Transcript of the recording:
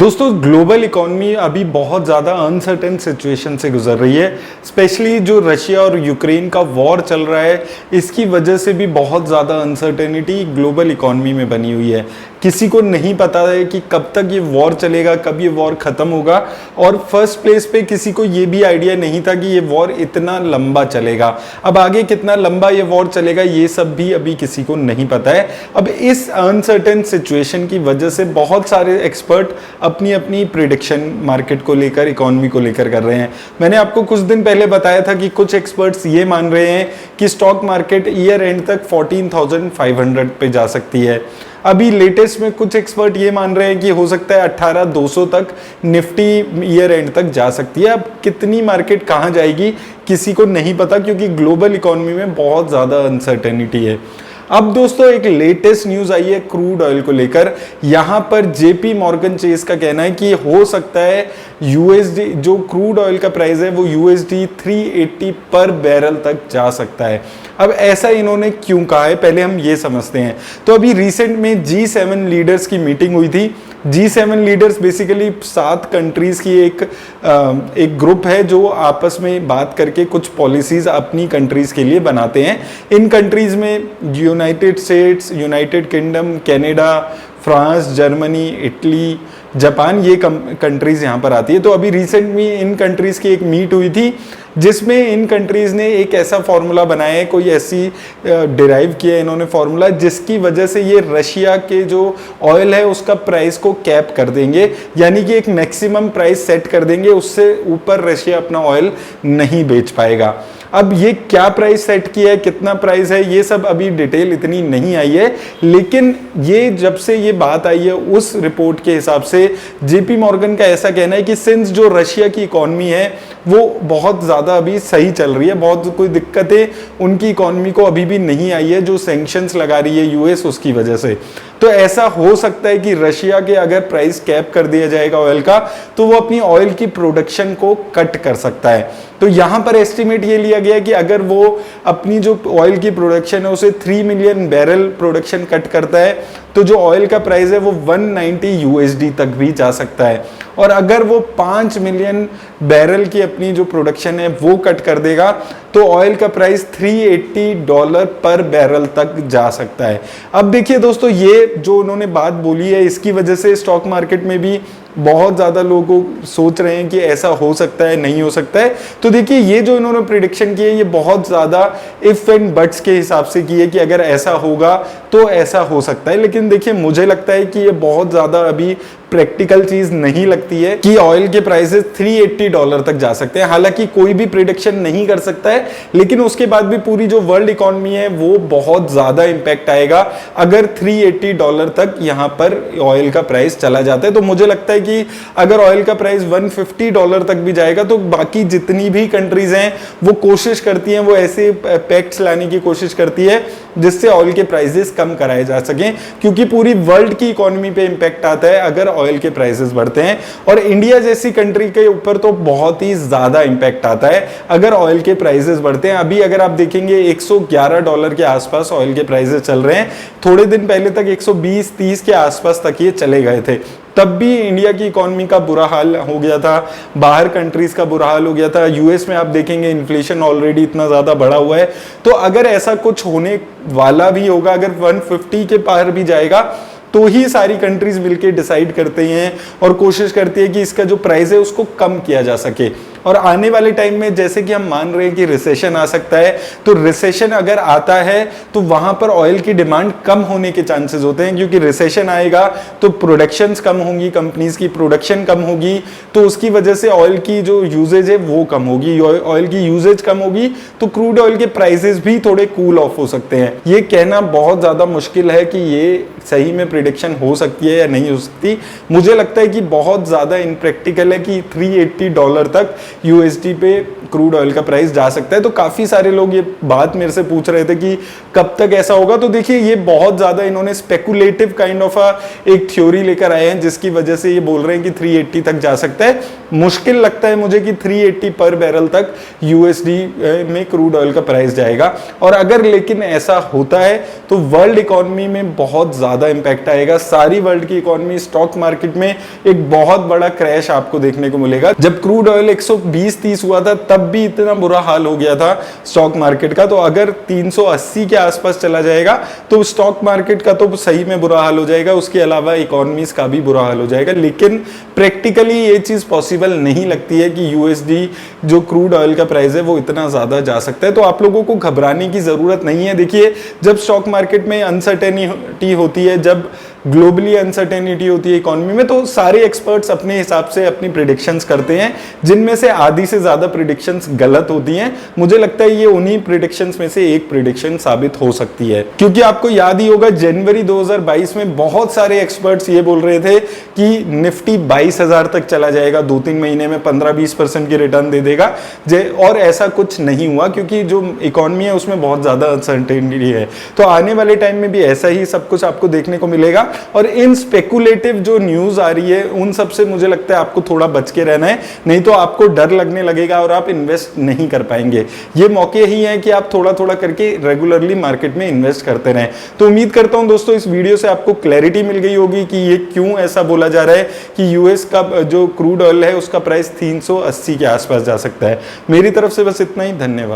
दोस्तों global economy अभी बहुत ज़्यादा अनसर्टेन सिचुएशन से गुजर रही है। स्पेशली जो रशिया और यूक्रेन का वॉर चल रहा है, इसकी वजह से भी बहुत ज़्यादा अनसर्टेनिटी ग्लोबल इकोनॉमी में बनी हुई है। किसी को नहीं पता है कि कब तक ये वॉर चलेगा, कब ये वॉर ख़त्म होगा। और फर्स्ट प्लेस पे किसी को ये भी आइडिया नहीं था कि ये वॉर इतना लंबा चलेगा। अब आगे कितना लंबा ये वॉर चलेगा ये सब भी अभी किसी को नहीं पता है। अब इस अनसर्टेन सिचुएशन की वजह से बहुत सारे एक्सपर्ट अपनी अपनी प्रिडिक्शन मार्केट को लेकर, इकोनॉमी को लेकर कर रहे हैं। मैंने आपको कुछ दिन पहले बताया था कि कुछ एक्सपर्ट्स ये मान रहे हैं कि स्टॉक मार्केट ईयर एंड तक 14,500 पे जा सकती है। अभी लेटेस्ट में कुछ एक्सपर्ट ये मान रहे हैं कि हो सकता है 18,200 तक निफ्टी ईयर एंड तक जा सकती है। अब कितनी मार्केट कहाँ जाएगी किसी को नहीं पता, क्योंकि ग्लोबल इकोनॉमी में बहुत ज़्यादा अनसर्टेनिटी है। अब दोस्तों एक लेटेस्ट न्यूज़ आई है क्रूड ऑयल को लेकर। यहाँ पर जेपी मॉर्गन चेस का कहना है कि हो सकता है यूएसडी जो क्रूड ऑयल का प्राइस है वो यूएसडी 380 पर बैरल तक जा सकता है। अब ऐसा इन्होंने क्यों कहा है, पहले हम ये समझते हैं। तो अभी रिसेंट में G7 लीडर्स की मीटिंग हुई थी। G7 लीडर्स बेसिकली 7 कंट्रीज़ की एक ग्रुप है जो आपस में बात करके कुछ पॉलिसीज़ अपनी कंट्रीज़ के लिए बनाते हैं। इन कंट्रीज़ में United states, United kingdom, Canada, France, Germany, Italy, Japan, ये कंट्रीज़ यहाँ पर आती है। तो अभी रिसेंट में इन कंट्रीज़ की एक मीट हुई थी जिसमें इन कंट्रीज़ ने एक ऐसा फार्मूला बनाया है, कोई ऐसी डिराइव किया है इन्होंने फार्मूला, जिसकी वजह से ये रशिया के जो ऑयल है उसका प्राइस को कैप कर देंगे, यानी कि एक मैक्सिमम प्राइस सेट कर देंगे, उससे ऊपर रशिया अपना ऑयल नहीं बेच पाएगा। अब ये क्या प्राइस सेट किया है, कितना प्राइस है, ये सब अभी डिटेल इतनी नहीं आई है, लेकिन ये जब से ये बात आई है उस रिपोर्ट के हिसाब से जेपी मॉर्गन का ऐसा कहना है कि सिंस जो रशिया की इकोनॉमी है वो बहुत ज़्यादा अभी सही चल रही है, बहुत कोई दिक्कतें उनकी इकोनॉमी को अभी भी नहीं आई है जो सैंक्शंस लगा रही है यूएस उसकी वजह से। तो ऐसा हो सकता है कि रशिया के अगर प्राइस कैप कर दिया जाएगा ऑयल का तो वो अपनी ऑयल की प्रोडक्शन को कट कर सकता है। तो यहाँ पर एस्टिमेट ये लिया गया कि अगर वो अपनी जो ऑयल की प्रोडक्शन है उसे 3 मिलियन बैरल प्रोडक्शन कट करता है तो जो ऑयल का प्राइस है वो 190 यूएसडी तक भी जा सकता है। और अगर वो 5 मिलियन बैरल की अपनी जो प्रोडक्शन है वो कट कर देगा तो ऑयल का प्राइस $380 पर बैरल तक जा सकता है। अब देखिए दोस्तों, ये जो उन्होंने बात बोली है इसकी वजह से स्टॉक मार्केट में भी बहुत ज़्यादा लोग सोच रहे हैं कि ऐसा हो सकता है, नहीं हो सकता है। तो देखिए ये जो इन्होंने प्रिडिक्शन की है ये बहुत ज़्यादा इफ़ एंड बट्स के हिसाब से की है कि अगर ऐसा होगा तो ऐसा हो सकता है। लेकिन देखिए मुझे लगता है कि ये बहुत ज़्यादा अभी प्रैक्टिकल चीज़ नहीं लगती है कि ऑयल के प्राइसेस $380 तक जा सकते हैं। हालांकि कोई भी प्रिडिक्शन नहीं कर सकता है, लेकिन उसके बाद भी पूरी जो वर्ल्ड इकोनॉमी है वो बहुत ज़्यादा इम्पैक्ट आएगा अगर $380 तक यहाँ पर ऑयल का प्राइस चला जाता है। तो मुझे लगता है कि अगर ऑयल का प्राइस $150 तक भी जाएगा तो बाकी जितनी भी कंट्रीज हैं वो कोशिश करती हैं, वो ऐसे पैक्ट्स लाने की कोशिश करती है जिससे ऑयल के प्राइसेस कम कराए जा सकें, क्योंकि पूरी वर्ल्ड की इकोनॉमी पे इम्पैक्ट आता है अगर ऑयल के प्राइसेस बढ़ते हैं। और इंडिया जैसी कंट्री के ऊपर तो बहुत ही ज्यादा इम्पैक्ट आता है अगर ऑयल के प्राइसेस बढ़ते हैं। अभी अगर आप देखेंगे $111 के आसपास ऑयल के प्राइसेस चल रहे हैं, थोड़े दिन पहले तक 120-130 के आसपास तक ये चले गए थे। तब भी इंडिया की इकोनॉमी का बुरा हाल हो गया था, बाहर कंट्रीज का बुरा हाल हो गया था। यूएस में आप देखेंगे इन्फ्लेशन ऑलरेडी इतना ज़्यादा बढ़ा हुआ है। तो अगर ऐसा कुछ होने वाला भी होगा, अगर 150 के पार भी जाएगा तो ही सारी कंट्रीज मिलके डिसाइड करते हैं और कोशिश करती है कि इसका जो प्राइस है उसको कम किया जा सके। और आने वाले टाइम में जैसे कि हम मान रहे हैं कि रिसेशन आ सकता है, तो रिसेशन अगर आता है तो वहां पर ऑयल की डिमांड कम होने के चांसेस होते हैं, क्योंकि रिसेशन आएगा तो प्रोडक्शंस कम होंगी, कंपनीज की प्रोडक्शन कम होगी, तो उसकी वजह से ऑयल की जो यूजेज है वो कम होगी। ऑयल की यूजेज कम होगी तो क्रूड ऑयल के प्राइसेस भी थोड़े कूल ऑफ हो सकते हैं। ये कहना बहुत ज्यादा मुश्किल है कि ये सही में प्रिडिक्शन हो सकती है या नहीं हो सकती। मुझे लगता है कि बहुत ज्यादा इनप्रैक्टिकल है कि $380 तक यूएसडी पे क्रूड ऑयल का प्राइस जा सकता है। तो काफी सारे लोग ये बात मेरे से पूछ रहे थे कि कब तक ऐसा होगा। तो देखिए ये बहुत ज्यादा इन्होंने स्पेकुलेटिव काइंड ऑफ एक थ्योरी लेकर आए हैं, जिसकी वजह से ये बोल रहे हैं कि 380 तक जा सकता है। मुश्किल लगता है मुझे कि 380 पर बैरल तक यूएसडी में क्रूड ऑयल का प्राइस जाएगा। और अगर लेकिन ऐसा होता है तो वर्ल्ड इकोनॉमी में बहुत ज्यादा इंपैक्ट आएगा। सारी वर्ल्ड की इकोनॉमी, स्टॉक मार्केट में एक बहुत बड़ा क्रैश आपको देखने को मिलेगा। जब क्रूड ऑयल 120-130 हुआ था तब भी इतना बुरा हाल हो गया था स्टॉक मार्केट का। तो अगर 380 के आसपास चला जाएगा तो स्टॉक मार्केट का तो सही में बुरा हाल हो जाएगा, उसके अलावा इकोनॉमीज का भी बुरा हाल हो जाएगा। लेकिन प्रैक्टिकली ये चीज पॉसिबल नहीं लगती है कि यूएसडी जो क्रूड ऑयल का प्राइस है वो इतना ज्यादा जा सकता है। तो आप लोगों को घबराने की जरूरत नहीं है। देखिए जब स्टॉक मार्केट में अनसर्टेनिटी होती है, जब ग्लोबली अनसर्टेनिटी होती है इकोनॉमी में, तो सारे एक्सपर्ट्स अपने हिसाब से अपनी प्रिडिक्शंस करते हैं, जिनमें से आधी से ज्यादा प्रिडिक्शंस गलत होती हैं। मुझे लगता है ये उन्हीं प्रिडिक्शंस में से एक प्रिडिक्शन साबित हो सकती है, क्योंकि आपको याद ही होगा जनवरी 2022 में बहुत सारे एक्सपर्ट्स ये बोल रहे थे कि निफ्टी 22,000 तक चला जाएगा, 2-3 महीने में 15-20% की रिटर्न दे देगा। और ऐसा कुछ नहीं हुआ, क्योंकि जो इकोनॉमी है उसमें बहुत ज्यादा अनसर्टेनिटी है। तो आने वाले टाइम में भी ऐसा ही सब कुछ आपको देखने को मिलेगा। और इन स्पेकुलेटिव जो न्यूज आ रही है उन सब से मुझे लगता है आपको थोड़ा बच के रहना है, नहीं तो आपको डर लगने लगेगा और आप इन्वेस्ट नहीं कर पाएंगे। ये मौके ही हैं कि आप थोड़ा थोड़ा करके रेगुलरली मार्केट में इन्वेस्ट करते रहें। तो उम्मीद करता हूं दोस्तों इस वीडियो से आपको क्लैरिटी मिल गई होगी कि ये क्यों ऐसा बोला जा रहा है कि यूएस का जो क्रूड ऑयल है उसका प्राइस 380 के आसपास जा सकता है। मेरी तरफ से बस इतना ही, धन्यवाद।